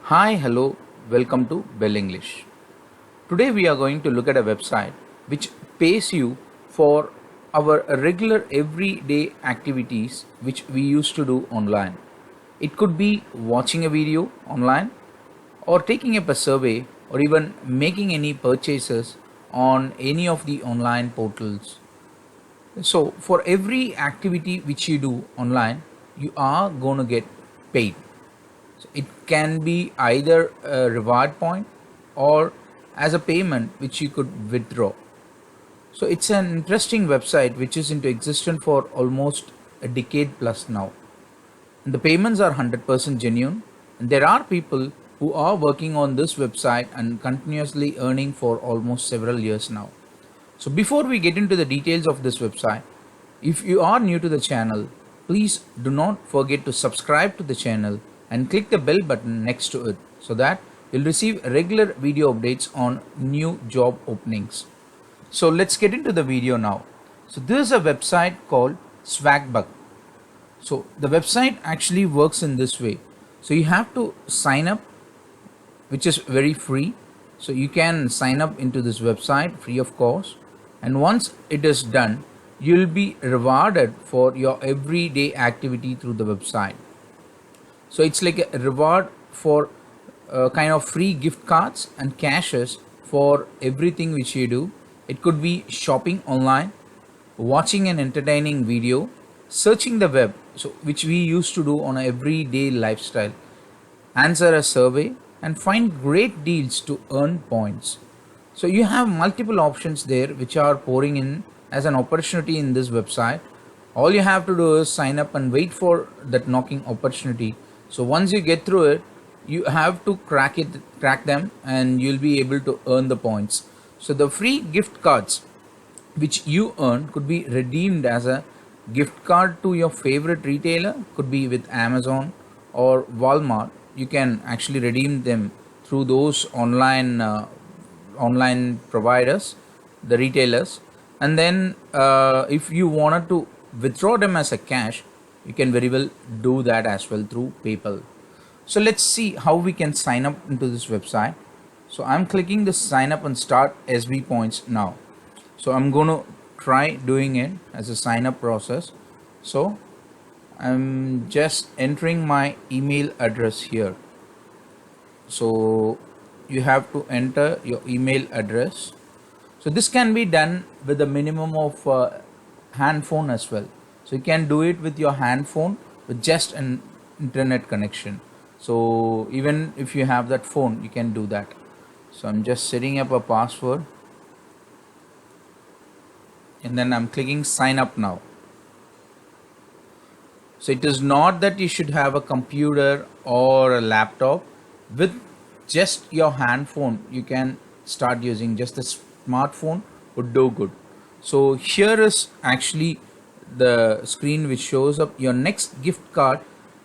Hi, hello, welcome to Bell English. Today we are going to look at a website which pays you for our regular everyday activities which we used to do online. It could be watching a video online or taking up a survey or even making any purchases on any of the online portals. So, for every activity which you do online, you are going to get paid. So it can be either a reward point or as a payment which you could withdraw. So it's an interesting website which is into existence for almost a decade plus now. And the payments are 100% genuine. And there are people who are working on this website and continuously earning for almost several years now. So before we get into the details of this website, if you are new to the channel, please do not forget to subscribe to the channel and click the bell button next to it so that you'll receive regular video updates on new job openings. So let's get into the video now. So this is a website called Swagbug. So the website actually works in this way. So you have to sign up, which is very free. So you can sign up into this website free of cost, and once it is done, you'll be rewarded for your everyday activity through the website. So it's like a reward for kind of free gift cards and cashes for everything which you do. It could be shopping online, watching an entertaining video, searching the web, so which we used to do on a everyday lifestyle, answer a survey, and find great deals to earn points. So you have multiple options there which are pouring in as an opportunity in this website. All you have to do is sign up and wait for that knocking opportunity. So once you get through it, you have to crack them, and you'll be able to earn the points. So the free gift cards which you earn could be redeemed as a gift card to your favorite retailer, could be with Amazon or Walmart. You can actually redeem them through those online providers, the retailers. And then if you wanted to withdraw them as a cash, you can very well do that as well through PayPal. So let's see how we can sign up into this website. So I'm clicking the sign up and start SB points now. So I'm going to try doing it as a sign up process. So I'm just entering my email address here. So you have to enter your email address. So this can be done with a minimum of hand phone as well. So you can do it with your hand phone with just an internet connection. So even if you have that phone, you can do that. So I'm just setting up a password, and then I'm clicking sign up now. So it is not that you should have a computer or a laptop. With just your hand phone, you can start using. Just a smartphone would do good. So here is actually the screen which shows up. Your next gift card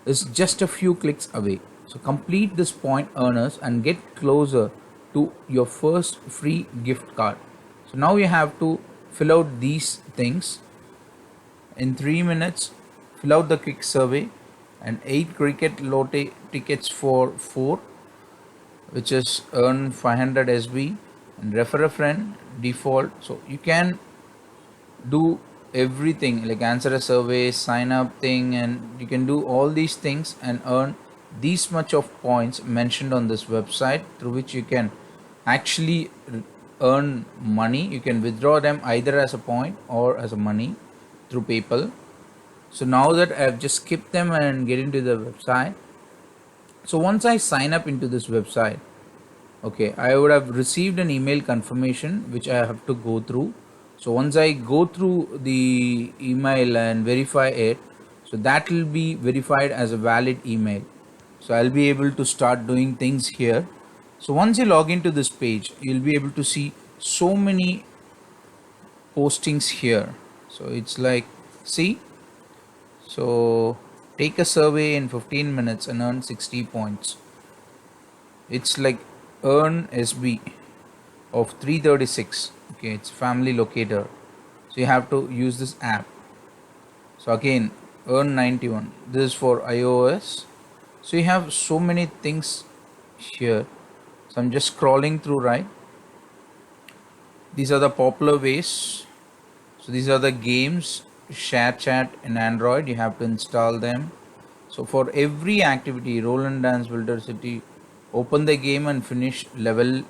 is just a few clicks away. So complete this point earners and get closer to your first free gift card. So now you have to fill out these things in 3 minutes. Fill out the quick survey and 8 cricket lotte tickets for 4, which is earn 500 SB, and refer a friend default. So you can do everything like answer a survey, sign up thing, and you can do all these things and earn these much of points mentioned on this website, through which you can actually earn money. You can withdraw them either as a point or as a money through PayPal. So now that I've just skipped them and get into the website. So once I sign up into this website, okay, I would have received an email confirmation which I have to go through. So once I go through the email and verify it, so that will be verified as a valid email. So I'll be able to start doing things here. So once you log into this page, you'll be able to see so many postings here. So it's like, see, so take a survey in 15 minutes and earn 60 points. It's like earn SB of 336. Okay, it's family locator. So you have to use this app. So again, earn 91. This is for iOS. So you have so many things here. So I'm just scrolling through, right? These are the popular ways. So these are the games. ShareChat in Android, you have to install them. So for every activity, Roll and Dance Builder City, open the game and finish level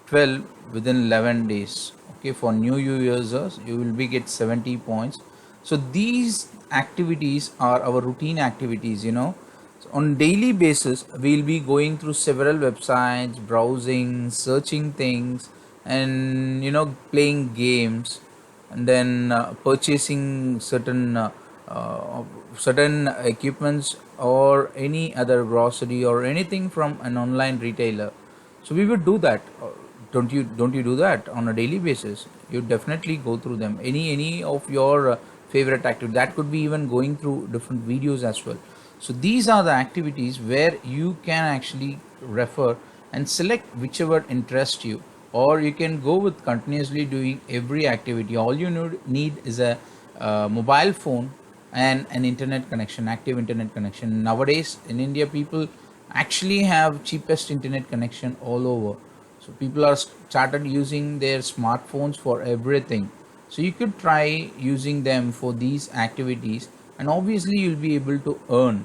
12 within 11 days. Okay, for new users, you will be get 70 points. So these activities are our routine activities, So on daily basis, we'll be going through several websites, browsing, searching things, and playing games, and then purchasing certain equipments or any other grocery or anything from an online retailer. So we would do that. Don't you do that on a daily basis? You definitely go through them. Any of your favorite activity, that could be even going through different videos as well. So these are the activities where you can actually refer and select whichever interests you, or you can go with continuously doing every activity. All you need is a mobile phone and an internet connection, active internet connection. Nowadays in India, people actually have cheapest internet connection all over. So people are started using their smartphones for everything. So you could try using them for these activities, and obviously you'll be able to earn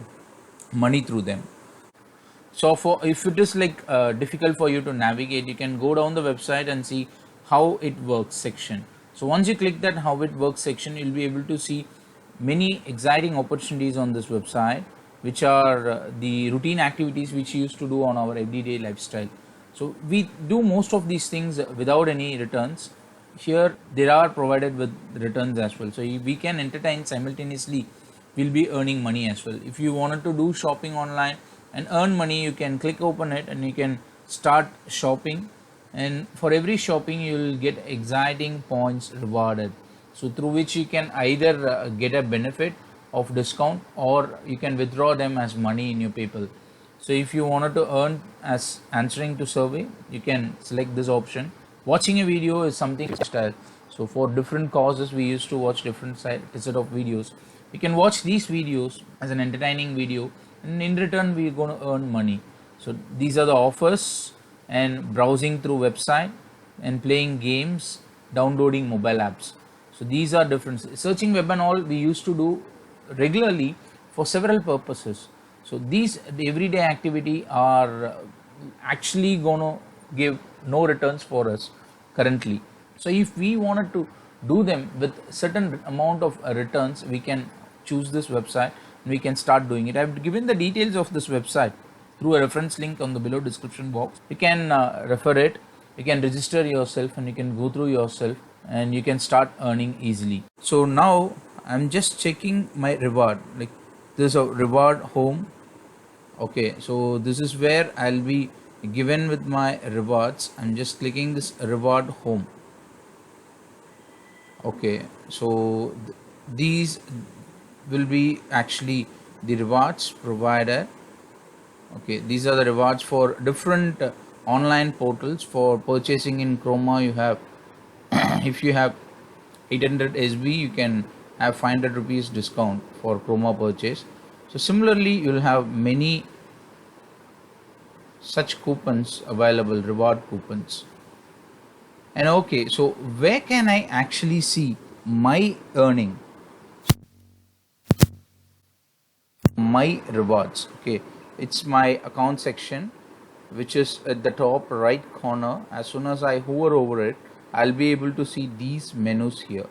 money through them. So for if it is like difficult for you to navigate, you can go down the website and see how it works section. So once you click that how it works section, you'll be able to see many exciting opportunities on this website, which are the routine activities which we used to do on our everyday lifestyle. So we do most of these things without any returns. Here they are provided with returns as well, so we can entertain simultaneously. We'll be earning money as well. If you wanted to do shopping online and earn money, you can click open it and you can start shopping, and for every shopping you will get exciting points rewarded, so through which you can either get a benefit of discount, or you can withdraw them as money in your PayPal. So if you wanted to earn as answering to survey, you can select this option. Watching a video is something style. So for different causes, we used to watch different set of videos. You can watch these videos as an entertaining video, and in return we're going to earn money. So these are the offers, and browsing through website, and playing games, downloading mobile apps. So these are different. Searching web and all we used to do regularly for several purposes. So these everyday activity are actually gonna give no returns for us currently. So if we wanted to do them with certain amount of returns, we can choose this website and we can start doing it. I've given the details of this website through a reference link on the below description box. You can refer it, you can register yourself, and you can go through yourself, and you can start earning easily. So now I'm just checking my reward, like this is a reward home. Okay, so this is where I'll be given with my rewards. I'm just clicking this reward home. Okay, so these will be actually the rewards provided. Okay, these are the rewards for different online portals. For purchasing in Chroma, you have if you have 800 SB, you can have 500 rupees discount for Chroma purchase. So similarly, you'll have many such coupons available, reward coupons. And okay, so where can I actually see my earning, my rewards? Okay, it's my account section, which is at the top right corner. As soon as I hover over it, I'll be able to see these menus here.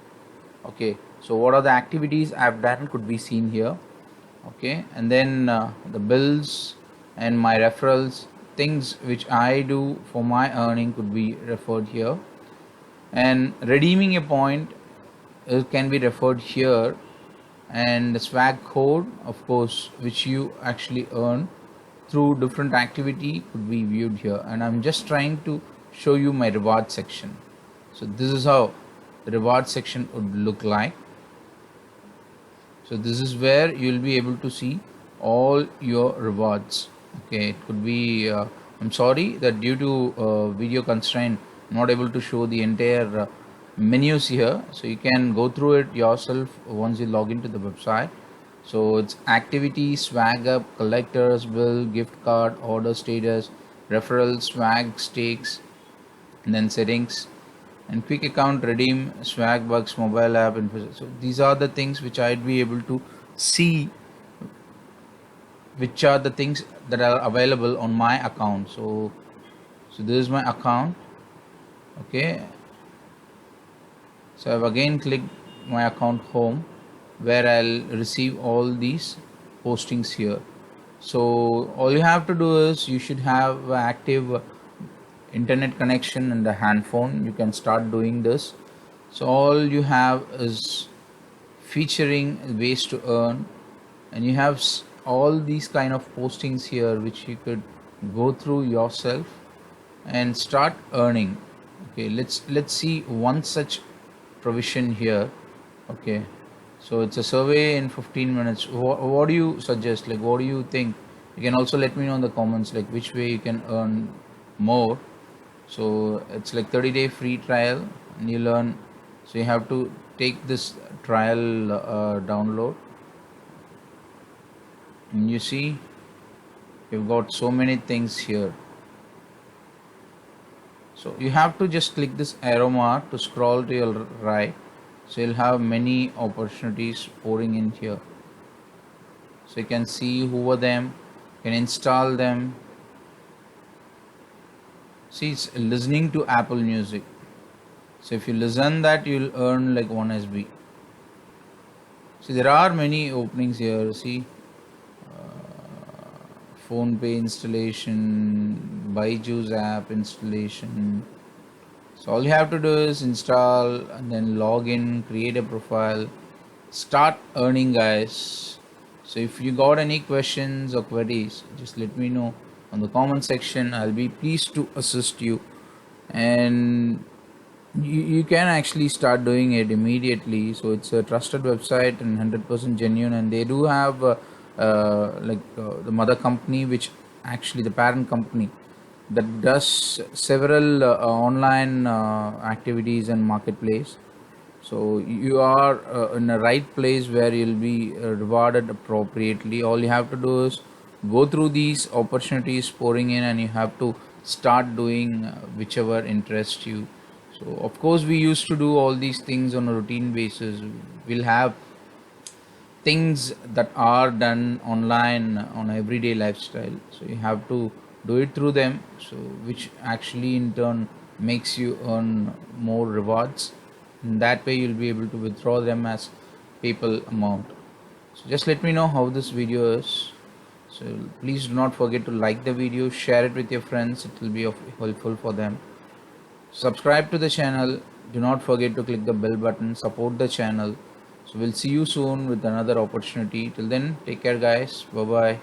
Okay, so what are the activities I've done could be seen here. Okay, and then the bills and my referrals, things which I do for my earning could be referred here, and redeeming a point can be referred here, and the swag code, of course, which you actually earn through different activity, could be viewed here. And I'm just trying to show you my reward section. So this is how the reward section would look like. So this is where you'll be able to see all your rewards. Okay, it could be I'm sorry that due to video constraint, I'm not able to show the entire menus here, so you can go through it yourself once you log into the website. So it's activity, swag up, collectors bill, gift card, order status, referrals, swag, stakes, and then settings, and quick account, redeem, swag bucks, mobile app, so these are the things which I'd be able to see which are the things that are available on my account. So this is my account. Okay, so I've again clicked my account home, where I'll receive all these postings here. So all you have to do is you should have active internet connection and the handphone. You can start doing this. So all you have is featuring ways to earn, and you have all these kind of postings here which you could go through yourself and start earning. Okay, let's see one such provision here. Okay, so it's a survey in 15 minutes. What do you suggest? Like, what do you think? You can also let me know in the comments, like which way you can earn more. So it's like 30-day free trial, and you learn. So you have to take this trial download, and you see you've got so many things here. So you have to just click this arrow mark to scroll to your right. So you'll have many opportunities pouring in here. So you can see who are them, you can install them. See, it's listening to Apple Music. So if you listen that, you'll earn like 1 SB. See, there are many openings here. See, phone pay installation, Byju's app installation. So all you have to do is install and then log in, create a profile, start earning, guys. So if you got any questions or queries, just let me know on the comment section. I'll be pleased to assist you, and you can actually start doing it immediately. So it's a trusted website and 100% genuine, and they do have the mother company, which actually the parent company that does several online activities and marketplace. So you are in the right place where you'll be rewarded appropriately. All you have to do is go through these opportunities pouring in, and you have to start doing whichever interests you. So of course we used to do all these things on a routine basis. We'll have things that are done online on everyday lifestyle, so you have to do it through them, so which actually in turn makes you earn more rewards. In that way you'll be able to withdraw them as PayPal amount. So just let me know how this video is. So please do not forget to like the video, share it with your friends, it will be helpful for them. Subscribe to the channel, do not forget to click the bell button, support the channel. So we'll see you soon with another opportunity. Till then, take care guys, bye bye.